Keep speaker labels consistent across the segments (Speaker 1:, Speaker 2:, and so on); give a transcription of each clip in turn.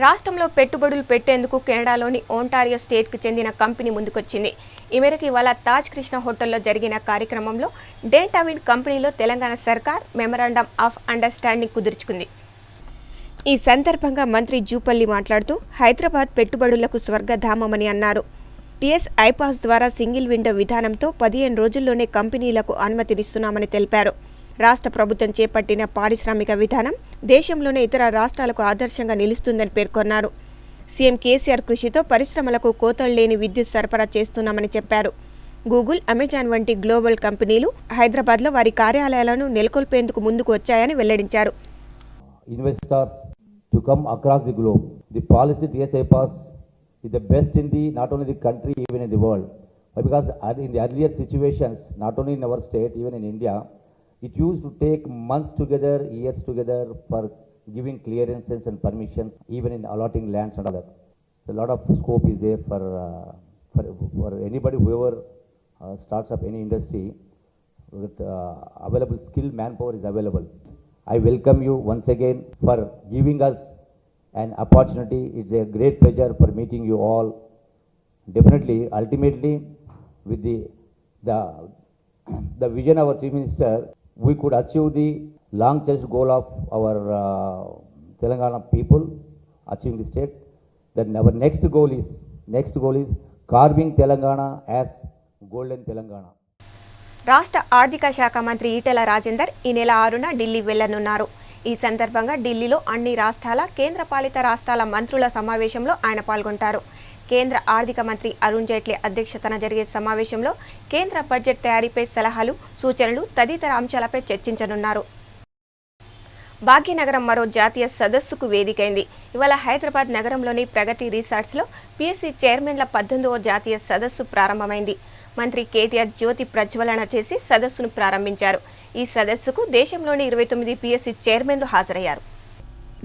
Speaker 1: రాష్ట్రంలో పెట్టుబడులు పెట్టేందుకు కెనడాలోని ఓంటారియో స్టేట్కు చెందిన కంపెనీ ముందుకొచ్చింది. ఈ మేరకు ఇవాళ తాజ్ కృష్ణ హోటల్లో జరిగిన కార్యక్రమంలో డేటావిడ్ కంపెనీలో తెలంగాణ సర్కార్ మెమరాండం ఆఫ్ అండర్స్టాండింగ్ కుదుర్చుకుంది. ఈ సందర్భంగా మంత్రి జూపల్లి మాట్లాడుతూ హైదరాబాద్ పెట్టుబడులకు స్వర్గధామమని అన్నారు. టీఎస్ ఐపాస్ ద్వారా సింగిల్ విండో విధానంతో 15 రోజుల్లోనే కంపెనీలకు అనుమతినిస్తున్నామని తెలిపారు. రాష్ట్ర ప్రభుత్వం చేపట్టిన పారిశ్రామిక విధానం దేశంలోనే ఇతర రాష్ట్రాలకు ఆదర్శంగా నిలుస్తుందని పేర్కొన్నారు. సీఎం కేసీఆర్ కృషితో పరిశ్రమలకు కోతలు లేని విద్యుత్ సరఫరా చేస్తున్నామని చెప్పారు. గూగుల్, అమెజాన్ వంటి గ్లోబల్ కంపెనీలు హైదరాబాద్లో వారి కార్యాలయాలను నెలకొల్పేందుకు ముందుకు వచ్చాయని వెల్లడించారు.
Speaker 2: Investors to come across the globe. The policy TS IPAS is the best in the not only the country, even in the world. Because in the earlier situations, not only in our state, even in India, it used to take months together, years together for giving clearances and permissions, even in allotting lands and all that. A lot of scope is there for anybody, whoever starts up any industry, with available skilled manpower is available. I welcome you once again for giving us an opportunity. It's a great pleasure for meeting you all. Definitely, ultimately, with the vision of our Chief Minister, we could achieve the long-cherished goal of our Telangana people, achieving the state. Then our next goal is carving Telangana as golden Telangana.
Speaker 1: రాష్ట్ర ఆర్థిక శాఖ మంత్రి ఈటెల రాజేందర్ ఈ నెల 6న ఢిల్లీ వెళ్లనున్నారు. ఈ సందర్భంగా ఢిల్లీలో అన్ని రాష్ట్రాల, కేంద్రపాలిత రాష్ట్రాల మంత్రుల సమావేశంలో ఆయన పాల్గొంటారు. కేంద్ర ఆర్థిక మంత్రి అరుణ్ జైట్లీ అధ్యక్షతన జరిగే సమావేశంలో కేంద్ర బడ్జెట్ తయారీపై సలహాలు, సూచనలు తదితర అంశాలపై చర్చించనున్నారు. భాగ్యనగరం మరో జాతీయ సదస్సుకు వేదికైంది. ఇవాళ హైదరాబాద్ నగరంలోని ప్రగతి రిసార్ట్స్లో పీఎస్సీ చైర్మన్ల 18వ జాతీయ సదస్సు ప్రారంభమైంది. మంత్రి కేటీఆర్ జ్యోతి ప్రజ్వలన చేసి సదస్సును ప్రారంభించారు. ఈ సదస్సుకు దేశంలోని 29 పీఎస్సీ చైర్మన్లు హాజరయ్యారు.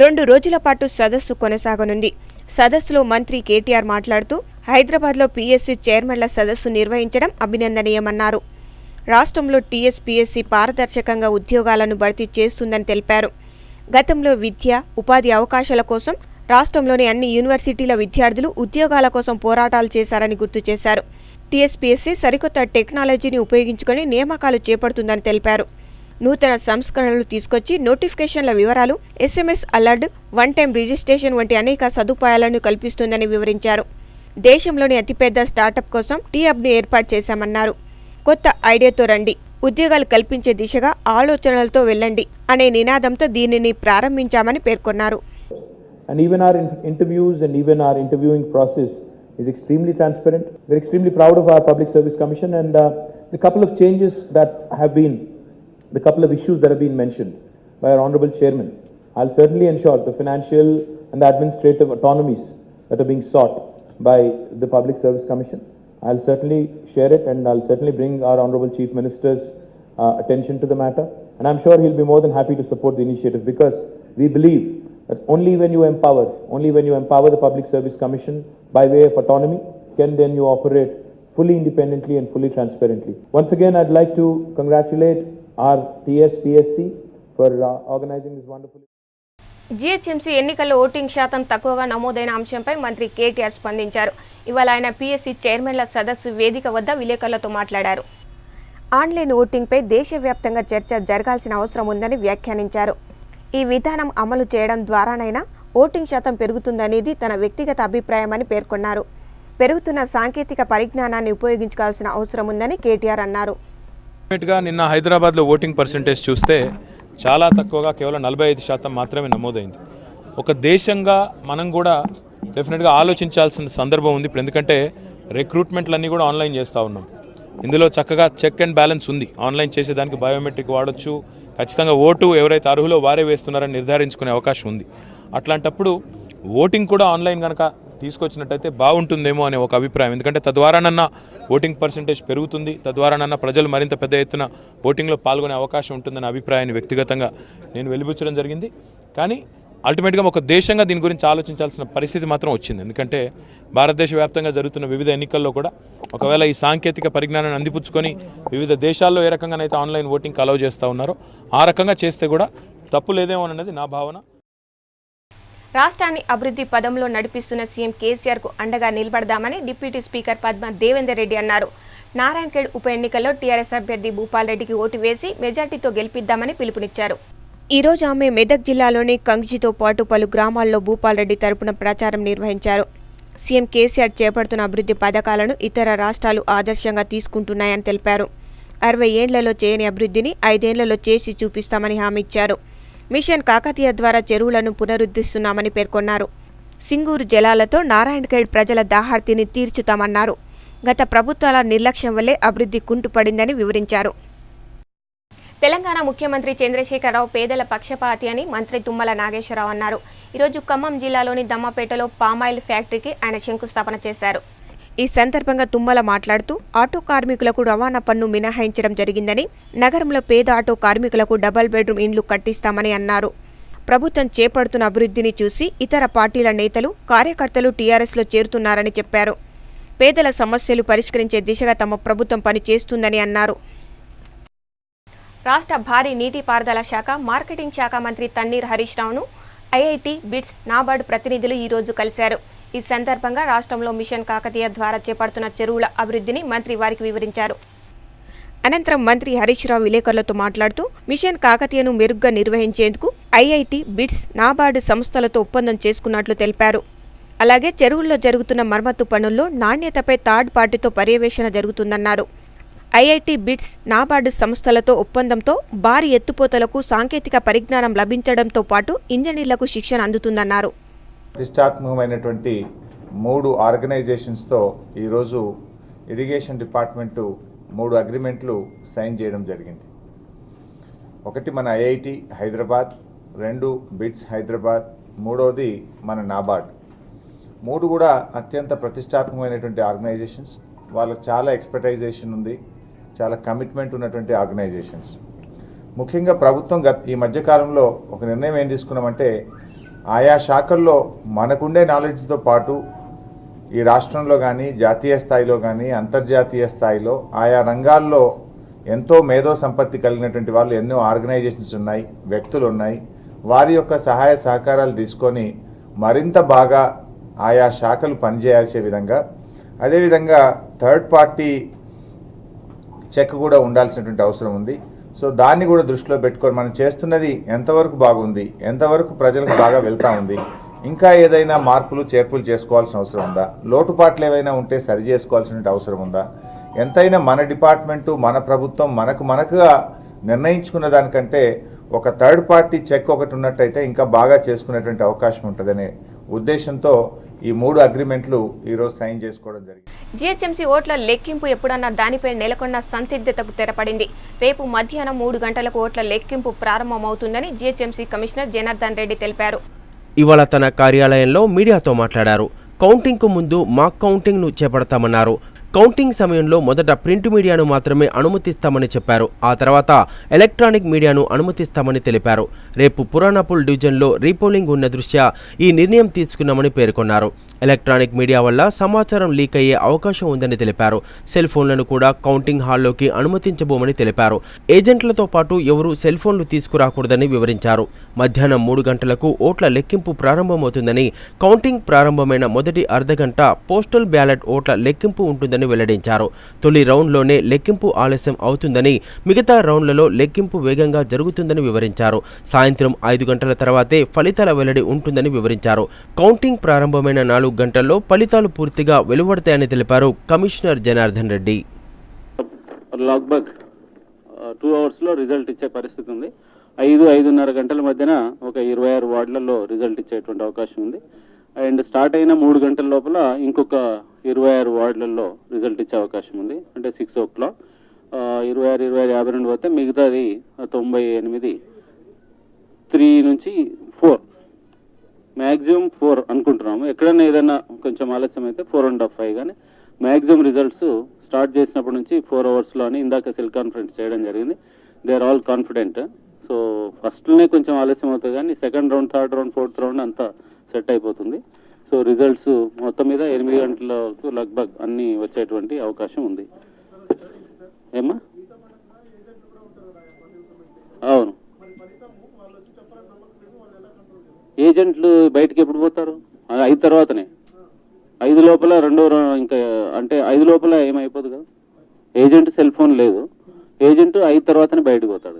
Speaker 1: 2 రోజుల పాటు సదస్సు కొనసాగనుంది. సదస్సులో మంత్రి కేటీఆర్ మాట్లాడుతూ హైదరాబాద్లో పీఎస్సీ చైర్మన్ల సదస్సు నిర్వహించడం అభినందనీయమన్నారు. రాష్ట్రంలో టీఎస్పీఎస్సీ పారదర్శకంగా ఉద్యోగాలను భర్తీ చేస్తుందని తెలిపారు. గతంలో విద్య, ఉపాధి అవకాశాల కోసం రాష్ట్రంలోని అన్ని యూనివర్సిటీల విద్యార్థులు ఉద్యోగాల కోసం పోరాటాలు చేశారని గుర్తు చేశారు. టీఎస్పీఎస్సీ సరికొత్త టెక్నాలజీని ఉపయోగించుకొని నియామకాలు చేపడుతుందని తెలిపారు. నూతన సంస్కరణలు తీసుకొచ్చి నోటిఫికేషన్ల వివరాలు, SMS alert, one time registration వంటి అనేక సదుపాయాలను కల్పిస్తుందని వివరించారు. దేశంలోని అతిపెద్ద స్టార్టప్ కోసం టీ హబ్ను ఏర్పాటు చేశామన్నారు. కొత్త ఐడియాతో రండి, ఉద్యోగాలు కల్పించే దిశగా ఆలోచనలతో వెళ్ళండి అనే నినాదంతో దీనిని ప్రారంభించామని పేర్కొన్నారు.
Speaker 3: And even our interviews and even our interviewing process is extremely transparent. We're extremely proud of our Public Service Commission and the couple of changes that have been, the couple of issues that have been mentioned by our Honorable Chairman. I'll certainly ensure the financial and the administrative autonomies that are being sought by the Public Service Commission. I'll certainly share it and I'll certainly bring our Honorable Chief Minister's attention to the matter. And I'm sure he'll be more than happy to support the initiative because we believe that only when you empower the Public Service Commission by way of autonomy, can then you operate fully independently and fully transparently. Once again, I'd like to congratulate our TSPSC for organizing this wonderful.
Speaker 1: GHMC ఎన్నికల్లో voting శాతం తక్కువగా నమోదైన అంశంపై మంత్రి కేటీఆర్ స్పందించారు. ఇవాళ ఆయన PSC చైర్మన్ల సదస్సు వేదిక వద్ద విలేకరులతో మాట్లాడారు. ఆన్లైన్ ఓటింగ్పై దేశవ్యాప్తంగా చర్చ జరగాల్సిన అవసరం ఉందని వ్యాఖ్యానించారు. ఈ విధానం అమలు చేయడం ద్వారానైనా ఓటింగ్ శాతం పెరుగుతుందనేది తన వ్యక్తిగత అభిప్రాయమని పేర్కొన్నారు. పెరుగుతున్న సాంకేతిక పరిజ్ఞానాన్ని ఉపయోగించుకోవాల్సిన అవసరం ఉందని కేటీఆర్ అన్నారు.
Speaker 4: నిన్న హైదరాబాద్లో ఓటింగ్ పర్సెంటేజ్ చూస్తే చాలా తక్కువగా, కేవలం 45% మాత్రమే నమోదైంది. ఒక దేశంగా మనం కూడా డెఫినెట్గా ఆలోచించాల్సిన సందర్భం ఉంది. ఇప్పుడు ఎందుకంటే రిక్రూట్మెంట్లన్నీ కూడా ఆన్లైన్ చేస్తూ ఉన్నాం. ఇందులో చక్కగా చెక్ అండ్ బ్యాలెన్స్ ఉంది. ఆన్లైన్ చేసేదానికి బయోమెట్రిక్ వాడచ్చు. ఖచ్చితంగా ఓటు ఎవరైతే అర్హులో వారే వేస్తున్నారని నిర్ధారించుకునే అవకాశం ఉంది. అట్లాంటప్పుడు ఓటింగ్ కూడా ఆన్లైన్ కనుక తీసుకొచ్చినట్టయితే బాగుంటుందేమో అనే ఒక అభిప్రాయం. ఎందుకంటే తద్వారానన్నా ఓటింగ్ పర్సెంటేజ్ పెరుగుతుంది, తద్వారానన్నా ప్రజలు మరింత పెద్ద ఎత్తున ఓటింగ్లో పాల్గొనే అవకాశం ఉంటుందనే అభిప్రాయాన్ని వ్యక్తిగతంగా నేను వెలిబుచ్చడం జరిగింది. కానీ అల్టిమేట్గా ఒక దేశంగా దీని గురించి ఆలోచించాల్సిన పరిస్థితి మాత్రం వచ్చింది. ఎందుకంటే భారతదేశ వ్యాప్తంగా జరుగుతున్న వివిధ ఎన్నికల్లో కూడా ఒకవేళ ఈ సాంకేతిక పరిజ్ఞానాన్ని అందిపుచ్చుకొని వివిధ దేశాల్లో ఏ రకంగానైతే ఆన్లైన్ ఓటింగ్ అలౌ చేస్తూ ఉన్నారో ఆ రకంగా చేస్తే కూడా తప్పు లేదేమో అనేది నా భావన.
Speaker 1: రాష్ట్రాన్ని అభివృద్ధి పదంలో నడిపిస్తున్న సీఎం కేసీఆర్కు అండగా నిలబడదామని డిప్యూటీ స్పీకర్ పద్మ దేవేందర్ రెడ్డి అన్నారు. నారాయణఖేడ్ ఉప ఎన్నికల్లో టీఆర్ఎస్ అభ్యర్థి భూపాల్ రెడ్డికి ఓటు వేసి మెజార్టీతో గెలిపిద్దామని పిలుపునిచ్చారు. ఈ రోజు ఆమె మెదక్ జిల్లాలోని కంగ్జితో పాటు పలు గ్రామాల్లో భూపాల్ రెడ్డి తరపున ప్రచారం నిర్వహించారు. సీఎం కేసీఆర్ చేపడుతున్న అభివృద్ధి పథకాలను ఇతర రాష్ట్రాలు ఆదర్శంగా తీసుకుంటున్నాయని తెలిపారు. 60 ఏళ్లలో చేయని అభివృద్ధిని 5 ఏళ్లలో చేసి చూపిస్తామని హామీ ఇచ్చారు. మిషన్ కాకతీయ ద్వారా చెరువులను పునరుద్ధరిస్తున్నామని పేర్కొన్నారు. సింగూరు జలాలతో నారాయణఖేడ్ ప్రజల దాహార్తిని తీర్చుతామన్నారు. గత ప్రభుత్వాల నిర్లక్ష్యం వల్లే అభివృద్ధి కుంటుపడిందని వివరించారు. తెలంగాణ ముఖ్యమంత్రి చంద్రశేఖరరావు పేదల పక్షపాతి అని మంత్రి తుమ్మల నాగేశ్వరరావు అన్నారు. ఈరోజు ఖమ్మం జిల్లాలోని దమ్మపేటలో పామాయిల్ ఫ్యాక్టరీకి ఆయన శంకుస్థాపన చేశారు. ఈ సందర్భంగా తుమ్మల మాట్లాడుతూ ఆటో కార్మికులకు రవాణా పన్ను మినహాయించడం జరిగిందని, నగరంలో పేద ఆటో కార్మికులకు డబుల్ బెడ్రూమ్ ఇండ్లు కట్టిస్తామని అన్నారు. ప్రభుత్వం చేపడుతున్న అభివృద్ధిని చూసి ఇతర పార్టీల నేతలు, కార్యకర్తలు టీఆర్ఎస్లో చేరుతున్నారని చెప్పారు. పేదల సమస్యలు పరిష్కరించే దిశగా తమ ప్రభుత్వం పనిచేస్తుందని అన్నారు. రాష్ట్ర భారీ నీటిపారుదల శాఖ, మార్కెటింగ్ శాఖ మంత్రి తన్నీర్ హరీష్ రావును ఐఐటి, బిట్స్, నాబార్డు ప్రతినిధులు ఈ రోజు కలిశారు. ఈ సందర్భంగా రాష్ట్రంలో మిషన్ కాకతీయ ద్వారా చేపడుతున్న చెరువుల అభివృద్ధిని మంత్రి వారికి వివరించారు. అనంతరం మంత్రి హరీష్ రావు విలేకరులతో మాట్లాడుతూ మిషన్ కాకతీయను మెరుగ్గా నిర్వహించేందుకు ఐఐటి, బిట్స్, నాబార్డు సంస్థలతో ఒప్పందం చేసుకున్నట్లు తెలిపారు. అలాగే చెరువుల్లో జరుగుతున్న మరమ్మతు పనుల్లో నాణ్యతపై థర్డ్ పార్టీతో పర్యవేక్షణ జరుగుతుందన్నారు. ఐఐటి, బిట్స్, నాబార్డు సంస్థలతో ఒప్పందంతో భారీ ఎత్తుపోతలకు సాంకేతిక పరిజ్ఞానం లభించడంతో పాటు ఇంజనీర్లకు శిక్షణ అందుతుందన్నారు.
Speaker 5: ప్రతిష్టాత్మకమైనటువంటి 3 ఆర్గనైజేషన్స్తో ఈరోజు ఇరిగేషన్ డిపార్ట్మెంటు 3 అగ్రిమెంట్లు సైన్ చేయడం జరిగింది. ఒకటి మన ఐఐటి హైదరాబాద్, 2 బిట్స్ హైదరాబాద్, 3వది మన నాబార్డ్. 3 కూడా అత్యంత ప్రతిష్టాత్మకమైనటువంటి ఆర్గనైజేషన్స్. వాళ్ళకి చాలా ఎక్స్పర్టైజేషన్ ఉంది, చాలా కమిట్మెంట్ ఉన్నటువంటి ఆర్గనైజేషన్స్. ముఖ్యంగా ప్రభుత్వం ఈ మధ్యకాలంలో ఒక నిర్ణయం ఏం తీసుకున్నామంటే, ఆయా శాఖల్లో మనకుండే నాలెడ్జ్తో పాటు ఈ రాష్ట్రంలో కానీ, జాతీయ స్థాయిలో కానీ, అంతర్జాతీయ స్థాయిలో ఆయా రంగాల్లో ఎంతో మేధో సంపత్తి కలిగినటువంటి వాళ్ళు ఎన్నో ఆర్గనైజేషన్స్ ఉన్నాయి, వ్యక్తులు ఉన్నాయి. వారి యొక్క సహాయ సహకారాలు తీసుకొని మరింత బాగా ఆయా శాఖలు పనిచేయాల్సే విధంగా, అదేవిధంగా థర్డ్ పార్టీ చెక్ కూడా ఉండాల్సినటువంటి అవసరం ఉంది. సో దాన్ని కూడా దృష్టిలో పెట్టుకొని మనం చేస్తున్నది ఎంతవరకు బాగుంది, ఎంతవరకు ప్రజలకు బాగా వెళ్తూ ఉంది, ఇంకా ఏదైనా మార్పులు చేర్పులు చేసుకోవాల్సిన అవసరం ఉందా, లోటుపాట్లు ఏవైనా ఉంటే సరి చేసుకోవాల్సిన అవసరం ఉందా, ఎంతైనా మన డిపార్ట్మెంటు, మన ప్రభుత్వం మనకుగా నిర్ణయించుకున్న దానికంటే ఒక థర్డ్ పార్టీ చెక్ ఒకటి ఉన్నట్టయితే ఇంకా బాగా చేసుకునేటువంటి అవకాశం ఉంటుందనే ఉద్దేశంతో ఈ 3 అగ్రిమెంట్లు ఈరోజు సైన్ చేసుకోవడం జరిగింది.
Speaker 1: జీహెచ్ఎంసీ ఓట్ల లెక్కింపు ఎప్పుడన్నా దానిపై నెలకొన్న సందిగ్ధతకు తెరపడింది. రేపు మధ్యాహ్నం 3 గంటలకు ఓట్ల లెక్కింపు ప్రారంభమవుతుందని జీహెచ్ఎంసీ కమిషనర్ జనార్దన్ రెడ్డి తెలిపారు.
Speaker 6: ఇవాళ తన కార్యాలయంలో మీడియాతో మాట్లాడారు. కౌంటింగ్కు ముందు మాక్ కౌంటింగ్ను చేపడతామన్నారు. కౌంటింగ్ సమయంలో మొదట ప్రింట్ మీడియాను మాత్రమే అనుమతిస్తామని చెప్పారు. ఆ తర్వాత ఎలక్ట్రానిక్ మీడియాను అనుమతిస్తామని తెలిపారు. రేపు పురాణాపూల్ డివిజన్లో రీపోలింగ్ ఉన్న దృష్ట్యా ఈ నిర్ణయం తీసుకున్నామని పేర్కొన్నారు. ఎలక్ట్రానిక్ మీడియా వల్ల సమాచారం లీక్ అయ్యే అవకాశం ఉందని తెలిపారు. సెల్ ఫోన్లను కూడా కౌంటింగ్ హాల్లోకి అనుమతించబోమని తెలిపారు. ఏజెంట్లతో పాటు ఎవరూ సెల్ ఫోన్లు తీసుకురాకూడదని వివరించారు. మధ్యాహ్నం 3 గంటలకు ఓట్ల లెక్కింపు ప్రారంభమవుతుందని, కౌంటింగ్ ప్రారంభమైన మొదటి అర్ధగంట పోస్టల్ బ్యాలెట్ ఓట్ల లెక్కింపు ఉంటుందని వెల్లడించారు. తొలి రౌండ్లోనే లెక్కింపు ఆలస్యం అవుతుందని, మిగతా రౌండ్లలో లెక్కింపు వేగంగా జరుగుతుందని వివరించారు. సాయంత్రం 5 గంటల తర్వాతే ఫలితాల వెల్లడి ఉంటుందని వివరించారు. కౌంటింగ్ ప్రారంభమైన 4 గంటల్లో ఫలితాలు పూర్తిగా వెలువడతాయని తెలిపారు కమిషనర్ జనార్దన్ రెడ్డి.
Speaker 7: లగ్భగ్ 2 అవర్స్లో రిజల్ట్ ఇచ్చే పరిస్థితి ఉంది. 5-5:30 గంటల మధ్యన ఒక 26 వార్డులలో రిజల్ట్ ఇచ్చేటువంటి అవకాశం ఉంది. అండ్ స్టార్ట్ అయిన 3 గంటల లోపల ఇంకొక 26 వార్డులలో రిజల్ట్ ఇచ్చే అవకాశం ఉంది. అంటే 6 o'clock 26-52 పోతే మిగతాది 98 3 నుంచి 4 మ్యాక్సిమం 4 అనుకుంటున్నాము. ఎక్కడైనా ఏదైనా కొంచెం ఆలస్యం అయితే 4.5 కానీ మ్యాక్సిమం రిజల్ట్స్ స్టార్ట్ చేసినప్పటి నుంచి 4 అవర్స్లో అని ఇందాక సెల్ కాన్ఫరెన్స్ చేయడం జరిగింది. They are all confident. So ఫస్ట్లోనే కొంచెం ఆలస్యం అవుతుంది కానీ second round, third round, fourth round అంతా సెట్ అయిపోతుంది. సో రిజల్ట్స్ మొత్తం మీద 8 గంటలకు లగ్భగ్ అన్నీ వచ్చేటువంటి అవకాశం ఉంది. ఏమ్మా? అవును, ఏజెంట్లు బయటకు ఎప్పుడు పోతారు? 5 తర్వాతనే. 5 లోపల ఇంకా అంటే 5 లోపల ఏమైపోదు కదా. ఏజెంట్ సెల్ ఫోన్ లేదు, ఏజెంట్ 5 తర్వాతనే బయటకు పోతాడు.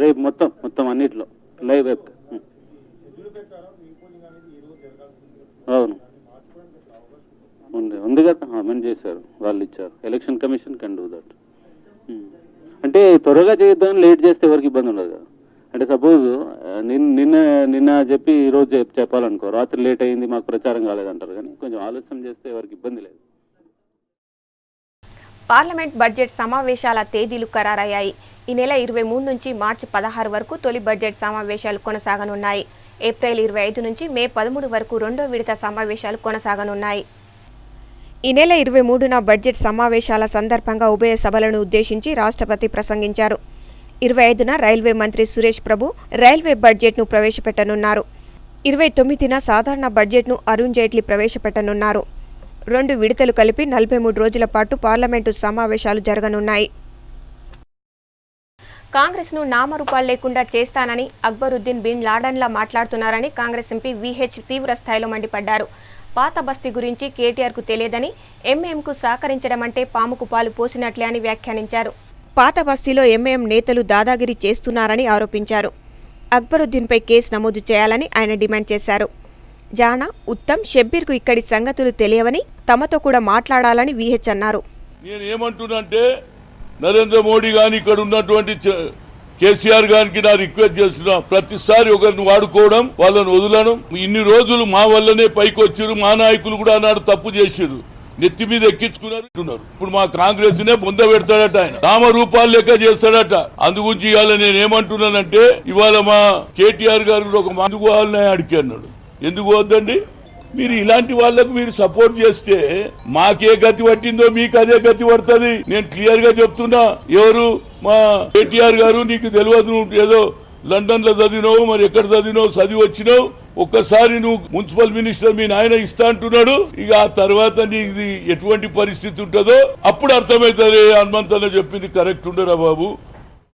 Speaker 7: రేపు మొత్తం అన్నిట్లో లైవ్ వెబ్. అవును ఉంది కదా, అమెండ్ చేశారు, వాళ్ళు ఇచ్చారు. Election commission can do that. అంటే త్వరగా చేద్దామని లేట్ చేస్తే ఎవరికి ఇబ్బంది ఉండదు కదా. అంటే సపోజ్ నిన్న చెప్పి ఈరోజు చెప్పాలనుకో, రాత్రి లేట్ అయింది మాకు ప్రచారం కాలేదంటారు, కానీ కొంచెం ఆలస్యం చేస్తే ఎవరికి ఇబ్బంది లేదు.
Speaker 1: పార్లమెంట్ బడ్జెట్ సమావేశాల తేదీలు ఖరారయ్యాయి. ఈ నెల 23 నుంచి మార్చి 16 వరకు తొలి బడ్జెట్ సమావేశాలు కొనసాగనున్నాయి. ఏప్రిల్ 25 నుంచి మే 13 వరకు రెండో విడత సమావేశాలు కొనసాగనున్నాయి. ఈ నెల 23న బడ్జెట్ సమావేశాల సందర్భంగా ఉభయ సభలను ఉద్దేశించి రాష్ట్రపతి ప్రసంగించారు. 25న రైల్వే మంత్రి సురేష్ ప్రభు రైల్వే బడ్జెట్ను ప్రవేశపెట్టనున్నారు. 29న సాధారణ బడ్జెట్ను అరుణ్ జైట్లీ ప్రవేశపెట్టనున్నారు. 2 విడతలు కలిపి 43 రోజుల పాటు పార్లమెంటు సమావేశాలు జరగనున్నాయి. కాంగ్రెస్ను నామరూపాలు లేకుండా చేస్తానని అక్బరుద్దీన్ బిన్ లాడన్లా మాట్లాడుతున్నారని కాంగ్రెస్ ఎంపీ విహెచ్ తీవ్ర స్థాయిలో మండిపడ్డారు. పాత బస్తీ గురించి కేటీఆర్కు తెలియదని, ఎంఐఎంకు సహకరించడం అంటే పాముకు పాలు పోసినట్లే అని వ్యాఖ్యానించారు. పాత బస్తీలో ఎంఐఎం నేతలు దాదాగిరి చేస్తున్నారని ఆరోపించారు. అక్బరుద్దీన్పై కేసు నమోదు చేయాలని ఆయన డిమాండ్ చేశారు. జానా, ఉత్తమ్, షబ్బీర్కు ఇక్కడి సంగతులు తెలియవని, తమతో కూడా మాట్లాడాలని విహెచ్ అన్నారు.
Speaker 8: నేను ఏమంటున్నానంటే, నరేంద్ర మోడీ గాని ఇక్కడ ఉన్నటువంటి కేసీఆర్ గారికి నా రిక్వెస్ట్ చేస్తున్నా, ప్రతిసారి ఒకరిని వాడుకోవడం, వాళ్ళని వదలడం. ఇన్ని రోజులు మా వల్లనే పైకి వచ్చారు, మా నాయకులు కూడా అన్నాడు తప్పు చేశారు, నెత్తి మీద ఎక్కించుకున్నారు. ఇప్పుడు మా కాంగ్రెస్ నే బొంద పెడతాడట, ఆయన నామరూపాలు లెక్క చేస్తాడట. అందుగురించి ఇవాళ నేను ఏమంటున్నానంటే, ఇవాళ మా కేటీఆర్ గారు ఒక మందుకు వాళ్ళని అడిగి అన్నాడు. ఎందుకు వద్దండి, మీరు ఇలాంటి వాళ్లకు మీరు సపోర్ట్ చేస్తే మాకే గతి పట్టిందో మీకు అదే గతి పడుతుంది. నేను క్లియర్ గా చెప్తున్నా. ఎవరు మా కేటీఆర్ గారు, నీకు తెలియదు, నువ్వు ఏదో లండన్ లో చదివినావు, మరి ఎక్కడ చదివినావు, చదివి వచ్చినావు, ఒక్కసారి నువ్వు మున్సిపల్ మినిస్టర్ మీ నాయన ఇస్తా అంటున్నాడు. ఇక ఆ తర్వాత నీకు ఎటువంటి పరిస్థితి ఉంటుందో అప్పుడు అర్థమవుతుంది. హనుమంతన్న చెప్పింది కరెక్ట్ ఉండరా బాబు,